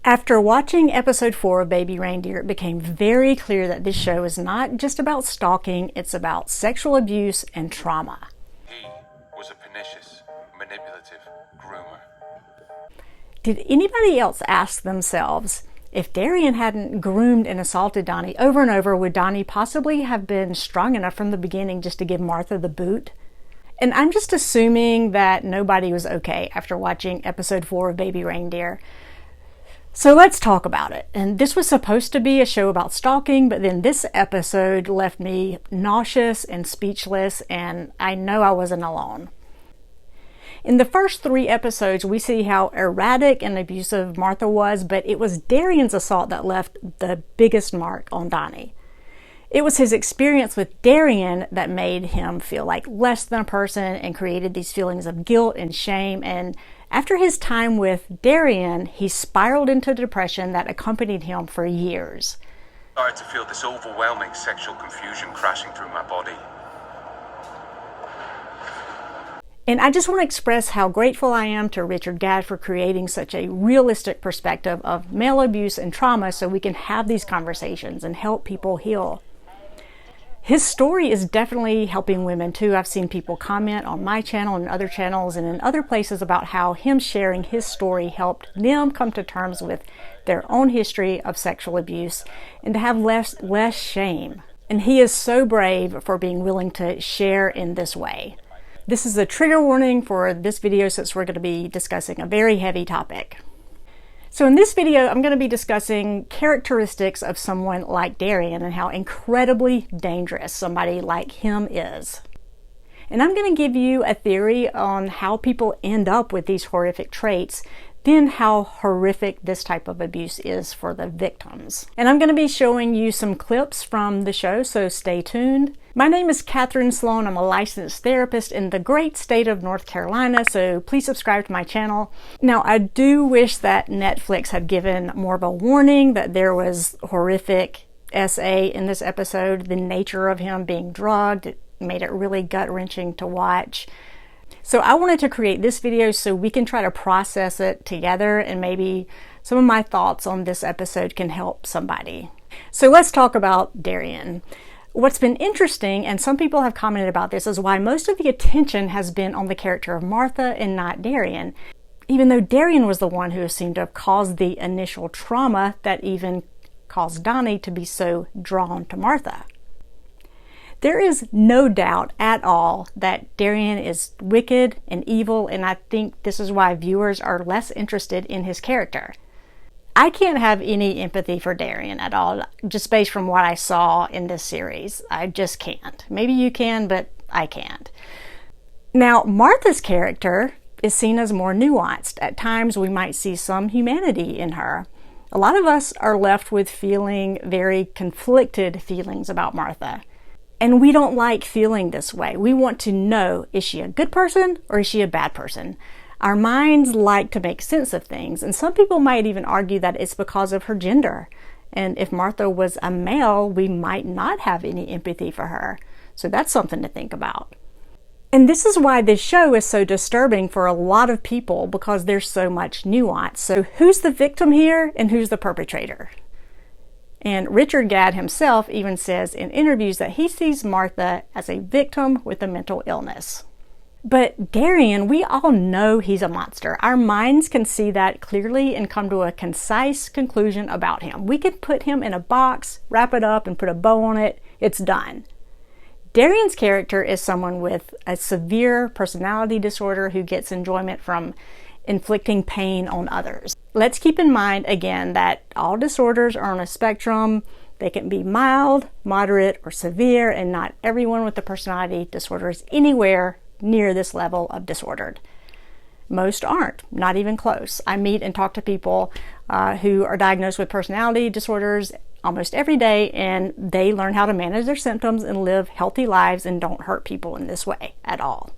After watching episode 4 of Baby Reindeer, it became very clear that this show is not just about stalking, it's about sexual abuse and trauma. He was a pernicious, manipulative groomer. Did anybody else ask themselves, if Darrien hadn't groomed and assaulted Donny over and over, would Donny possibly have been strong enough from the beginning just to give Martha the boot? And I'm just assuming that nobody was okay after watching episode 4 of Baby Reindeer. So let's talk about it. And this was supposed to be a show about stalking, but then this episode left me nauseous and speechless, and I know I wasn't alone. In the first 3 episodes, we see how erratic and abusive Martha was, but it was Darrien's assault that left the biggest mark on Donny. It was his experience with Darrien that made him feel like less than a person and created these feelings of guilt and shame. And after his time with Darrien, he spiraled into depression that accompanied him for years. I started to feel this overwhelming sexual confusion crashing through my body. And I just want to express how grateful I am to Richard Gadd for creating such a realistic perspective of male abuse and trauma so we can have these conversations and help people heal. His story is definitely helping women too. I've seen people comment on my channel and other channels and in other places about how him sharing his story helped them come to terms with their own history of sexual abuse and to have less shame. And he is so brave for being willing to share in this way. This is a trigger warning for this video since we're going to be discussing a very heavy topic. So in this video, I'm going to be discussing characteristics of someone like Darrien and how incredibly dangerous somebody like him is. And I'm going to give you a theory on how people end up with these horrific traits, then how horrific this type of abuse is for the victims. And I'm going to be showing you some clips from the show, so stay tuned. My name is Catherine Sloan. I'm a licensed therapist in the great state of North Carolina, so please subscribe to my channel. Now, I do wish that Netflix had given more of a warning that there was horrific SA in this episode. The nature of him being drugged, it made it really gut-wrenching to watch. So I wanted to create this video so we can try to process it together, and maybe some of my thoughts on this episode can help somebody. So let's talk about Darrien. What's been interesting, and some people have commented about this, is why most of the attention has been on the character of Martha and not Darrien, even though Darrien was the one who seemed to have caused the initial trauma that even caused Donny to be so drawn to Martha. There is no doubt at all that Darrien is wicked and evil, and I think this is why viewers are less interested in his character. I can't have any empathy for Darrien at all, just based from what I saw in this series. I just can't. Maybe you can, but I can't. Now, Martha's character is seen as more nuanced. At times, we might see some humanity in her. A lot of us are left with feeling very conflicted feelings about Martha. And we don't like feeling this way. We want to know, is she a good person or is she a bad person? Our minds like to make sense of things, and some people might even argue that it's because of her gender. And if Martha was a male, we might not have any empathy for her. So that's something to think about. And this is why this show is so disturbing for a lot of people, because there's so much nuance. So who's the victim here and who's the perpetrator? And Richard Gadd himself even says in interviews that he sees Martha as a victim with a mental illness. But Darrien, we all know he's a monster. Our minds can see that clearly and come to a concise conclusion about him. We can put him in a box, wrap it up, and put a bow on it. It's done. Darrien's character is someone with a severe personality disorder who gets enjoyment from inflicting pain on others. Let's keep in mind, again, that all disorders are on a spectrum. They can be mild, moderate, or severe, and not everyone with a personality disorder is anywhere near this level of disordered. Most aren't, not even close. I meet and talk to people who are diagnosed with personality disorders almost every day, and they learn how to manage their symptoms and live healthy lives and don't hurt people in this way at all.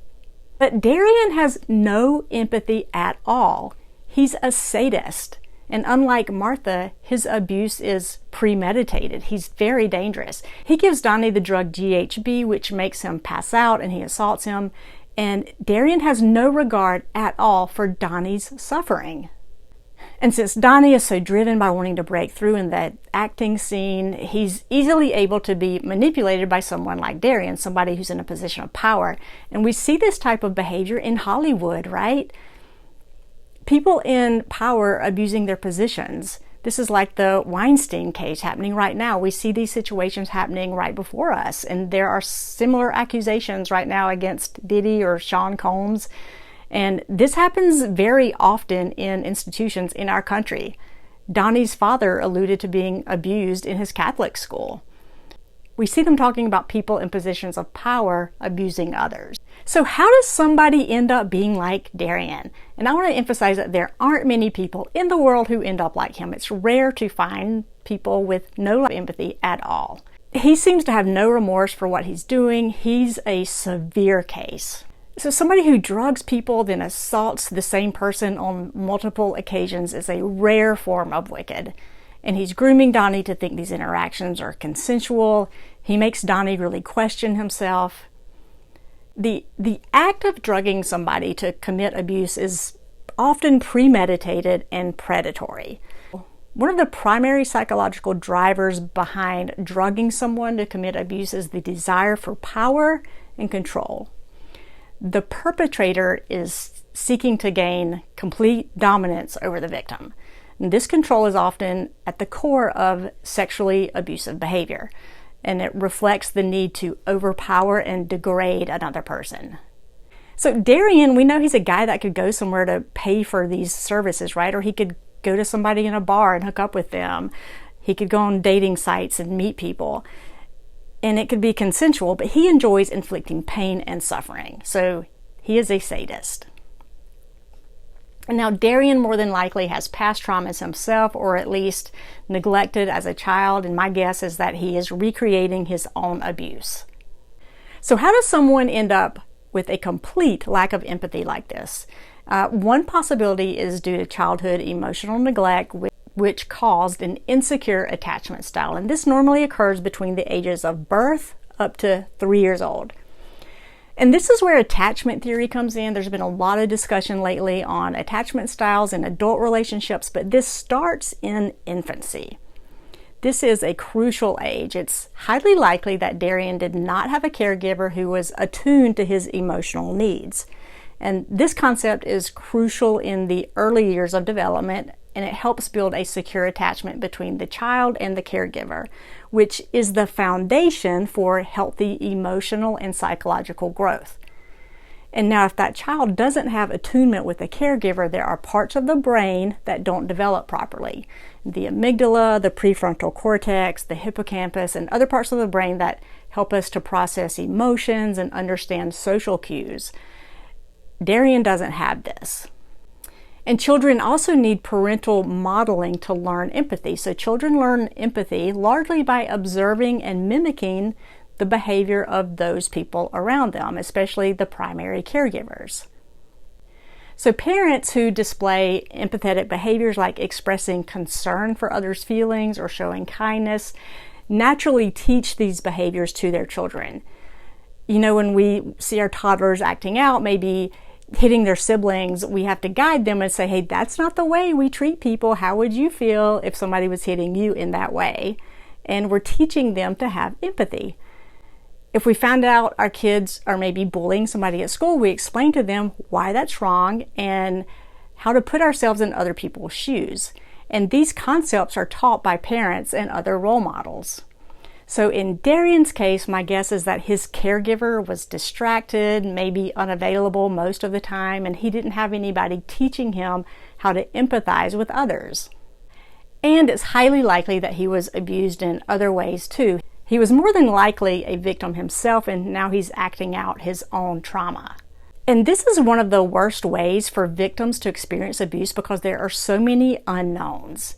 But Darrien has no empathy at all. He's a sadist. And unlike Martha, his abuse is premeditated. He's very dangerous. He gives Donny the drug GHB, which makes him pass out, and he assaults him. And Darrien has no regard at all for Donny's suffering. And since Donny is so driven by wanting to break through in that acting scene, he's easily able to be manipulated by someone like Darrien, somebody who's in a position of power. And we see this type of behavior in Hollywood, right? People in power abusing their positions. This is like the Weinstein case happening right now. We see these situations happening right before us. And there are similar accusations right now against Diddy or Sean Combs. And this happens very often in institutions in our country. Donny's father alluded to being abused in his Catholic school. We see them talking about people in positions of power abusing others. So how does somebody end up being like Darrien? And I want to emphasize that there aren't many people in the world who end up like him. It's rare to find people with no empathy at all. He seems to have no remorse for what he's doing. He's a severe case. So somebody who drugs people, then assaults the same person on multiple occasions is a rare form of wicked. And he's grooming Donny to think these interactions are consensual. He makes Donny really question himself. The act of drugging somebody to commit abuse is often premeditated and predatory. One of the primary psychological drivers behind drugging someone to commit abuse is the desire for power and control. The perpetrator is seeking to gain complete dominance over the victim. And this control is often at the core of sexually abusive behavior, and it reflects the need to overpower and degrade another person. So Darrien, we know he's a guy that could go somewhere to pay for these services, right? Or he could go to somebody in a bar and hook up with them. He could go on dating sites and meet people. And it could be consensual, but he enjoys inflicting pain and suffering. So he is a sadist. And now Darrien more than likely has past traumas himself, or at least neglected as a child. And my guess is that he is recreating his own abuse. So how does someone end up with a complete lack of empathy like this? One possibility is due to childhood emotional neglect, which caused an insecure attachment style. And this normally occurs between the ages of birth up to 3 years old. And this is where attachment theory comes in. There's been a lot of discussion lately on attachment styles in adult relationships, but this starts in infancy. This is a crucial age. It's highly likely that Darrien did not have a caregiver who was attuned to his emotional needs. And this concept is crucial in the early years of development, and it helps build a secure attachment between the child and the caregiver, which is the foundation for healthy emotional and psychological growth. And now if that child doesn't have attunement with the caregiver, there are parts of the brain that don't develop properly. The amygdala, the prefrontal cortex, the hippocampus, and other parts of the brain that help us to process emotions and understand social cues. Darrien doesn't have this. And children also need parental modeling to learn empathy. So children learn empathy largely by observing and mimicking the behavior of those people around them, especially the primary caregivers. So parents who display empathetic behaviors like expressing concern for others' feelings or showing kindness naturally teach these behaviors to their children. You know, when we see our toddlers acting out, maybe hitting their siblings, we have to guide them and say, hey, that's not the way we treat people. How would you feel if somebody was hitting you in that way? And we're teaching them to have empathy. If we found out our kids are maybe bullying somebody at school, we explain to them why that's wrong and how to put ourselves in other people's shoes. And these concepts are taught by parents and other role models. So in Darrien's case, my guess is that his caregiver was distracted, maybe unavailable most of the time, and he didn't have anybody teaching him how to empathize with others. And it's highly likely that he was abused in other ways too. He was more than likely a victim himself, and now he's acting out his own trauma. And this is one of the worst ways for victims to experience abuse because there are so many unknowns.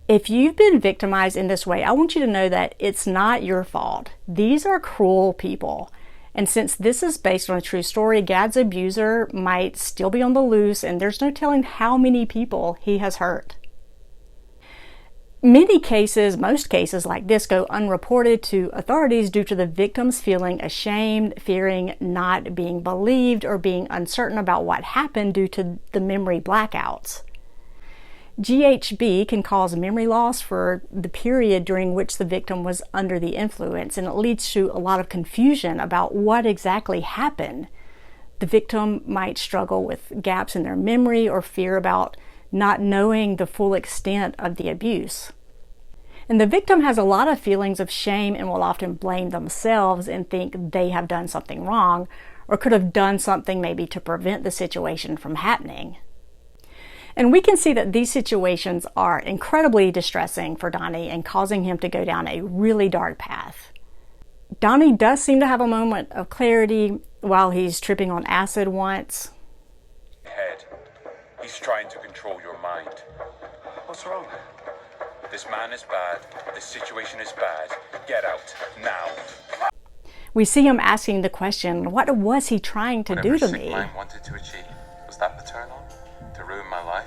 If you've been victimized in this way, I want you to know that it's not your fault. These are cruel people. And since this is based on a true story, Gadd's abuser might still be on the loose, and there's no telling how many people he has hurt. Many cases, most cases like this, go unreported to authorities due to the victims feeling ashamed, fearing not being believed, or being uncertain about what happened due to the memory blackouts. GHB can cause memory loss for the period during which the victim was under the influence, and it leads to a lot of confusion about what exactly happened. The victim might struggle with gaps in their memory or fear about not knowing the full extent of the abuse. And the victim has a lot of feelings of shame and will often blame themselves and think they have done something wrong or could have done something maybe to prevent the situation from happening. And we can see that these situations are incredibly distressing for Donny and causing him to go down a really dark path. Donny does seem to have a moment of clarity while he's tripping on acid once. Head. He's trying to control your mind. What's wrong? This man is bad. This situation is bad. Get out now. We see him asking the question, what was he trying to do to Whatever me? sick mind wanted to achieve. Was that the turn on? To ruin my life?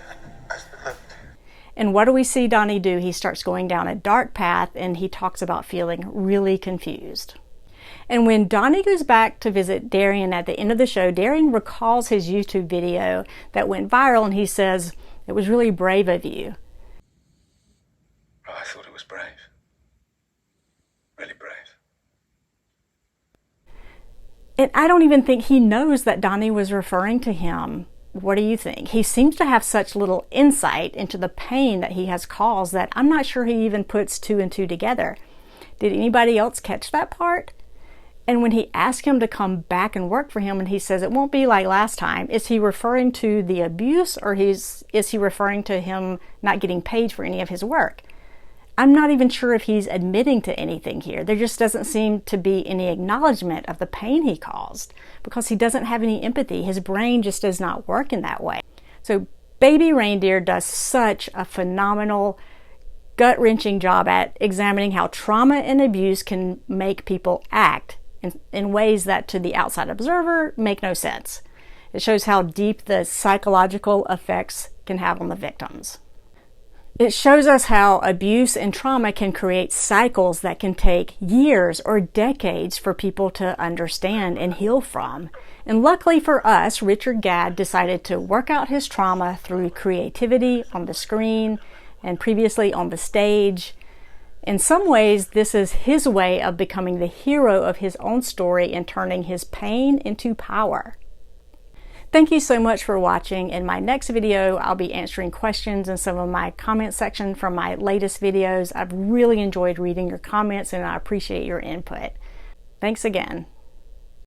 And what do we see Donny do? He starts going down a dark path and he talks about feeling really confused. And when Donny goes back to visit Darrien at the end of the show, Darrien recalls his YouTube video that went viral and he says, "It was really brave of you." Oh, I thought it was brave. Really brave. And I don't even think he knows that Donny was referring to him. What do you think? He seems to have such little insight into the pain that he has caused that I'm not sure he even puts two and two together. Did anybody else catch that part? And when he asked him to come back and work for him and he says it won't be like last time, is he referring to the abuse or is he referring to him not getting paid for any of his work? I'm not even sure if he's admitting to anything here. There just doesn't seem to be any acknowledgement of the pain he caused because he doesn't have any empathy. His brain just does not work in that way. So Baby Reindeer does such a phenomenal, gut-wrenching job at examining how trauma and abuse can make people act in ways that to the outside observer make no sense. It shows how deep the psychological effects can have on the victims. It shows us how abuse and trauma can create cycles that can take years or decades for people to understand and heal from. And luckily for us, Richard Gadd decided to work out his trauma through creativity on the screen and previously on the stage. In some ways, this is his way of becoming the hero of his own story and turning his pain into power. Thank you so much for watching. In my next video, I'll be answering questions in some of my comment section from my latest videos. I've really enjoyed reading your comments and I appreciate your input. Thanks again.